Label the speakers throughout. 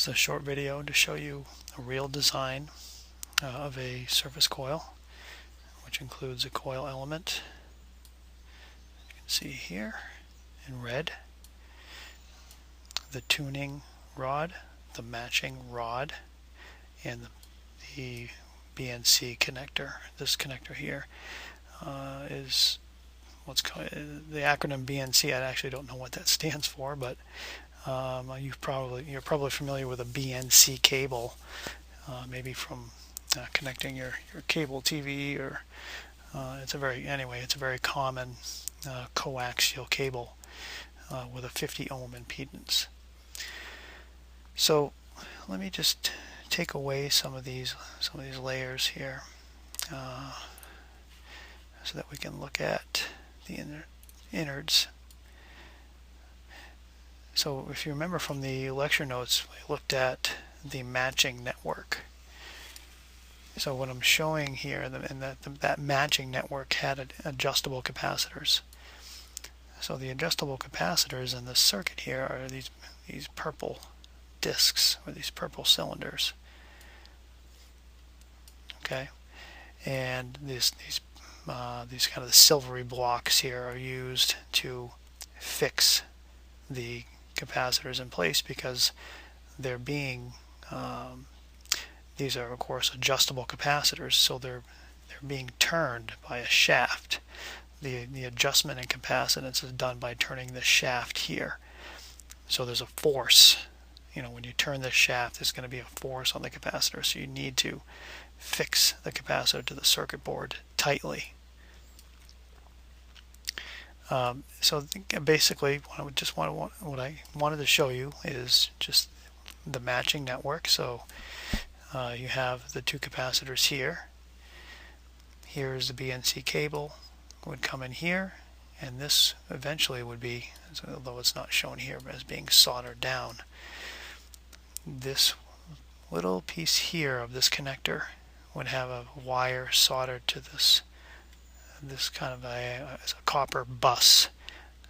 Speaker 1: This is a short video to show you a real design of a surface coil, which includes a coil element. You can see here in red the tuning rod, the matching rod, and the BNC connector. This connector here is what's called the acronym BNC. I actually don't know what that stands for, but you're probably familiar with a BNC cable, maybe from connecting your cable TV, or it's a very common coaxial cable with a 50 ohm impedance. So let me just take away some of these layers here, so that we can look at the innards. So if you remember from the lecture notes, we looked at the matching network. So what I'm showing here, that matching network had adjustable capacitors. So the adjustable capacitors in this circuit here are these purple discs, or these purple cylinders. Okay, and these kind of silvery blocks here are used to fix the capacitors in place, because they're being these are of course adjustable capacitors, so they're being turned by a shaft. The adjustment in capacitance is done by turning the shaft here. So there's a force. When you turn this shaft, there's going to be a force on the capacitor, so you need to fix the capacitor to the circuit board tightly. So basically what I wanted to show you is just the matching network. So you have the two capacitors here. Here's the BNC cable, would come in here, and this eventually would be, although it's not shown here, but as being soldered down. This little piece here of this connector would have a wire soldered to this kind of a copper bus,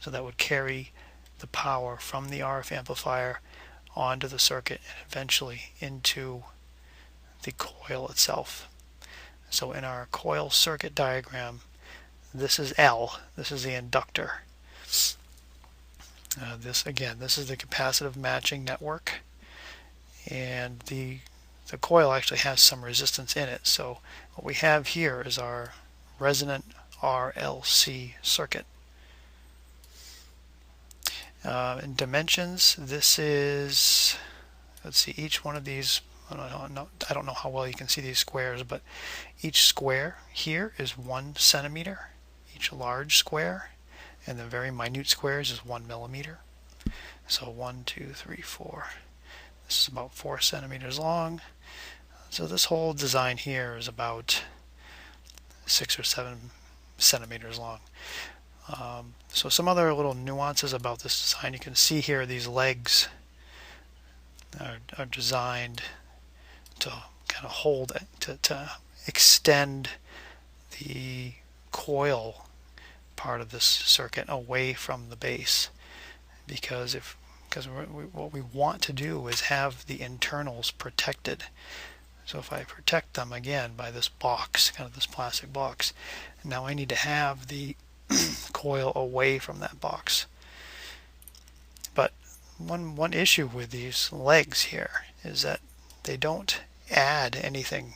Speaker 1: so that would carry the power from the RF amplifier onto the circuit and eventually into the coil itself. So in our coil circuit diagram, this is L, this is the inductor. This is the capacitive matching network, and the coil actually has some resistance in it. So what we have here is our resonant RLC circuit. In dimensions, this is, let's see, each one of these, I don't know how well you can see these squares, but each square here is 1 centimeter, each large square, and the very minute squares is 1 millimeter. So 1, 2, 3, 4. This is about 4 centimeters long. So this whole design here is about 6 or 7 centimeters long. So some other little nuances about this design. You can see here these legs are designed to kind of hold it, to extend the coil part of this circuit away from the base, because what we want to do is have the internals protected. So if I protect them again by this box, kind of this plastic box, now I need to have the coil away from that box. But one issue with these legs here is that they don't add anything.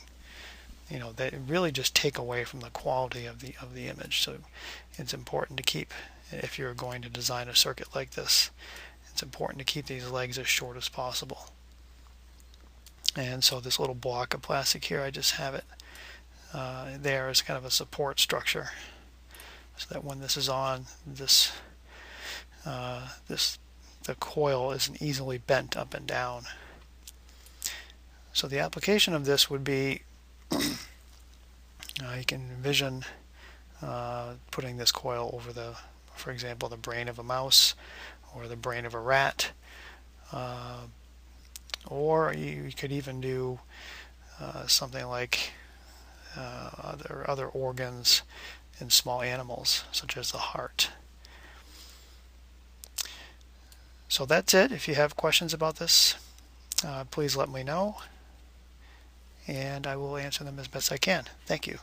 Speaker 1: They really just take away from the quality of the image. So it's important to keep, if you're going to design a circuit like this, it's important to keep these legs as short as possible. And so this little block of plastic here, I just have it there as kind of a support structure, so that when this is on, the coil isn't easily bent up and down. So the application of this would be, you can envision putting this coil over for example, the brain of a mouse or the brain of a rat, or you could even do something like other organs in small animals, such as the heart. So that's it. If you have questions about this, please let me know, and I will answer them as best I can. Thank you.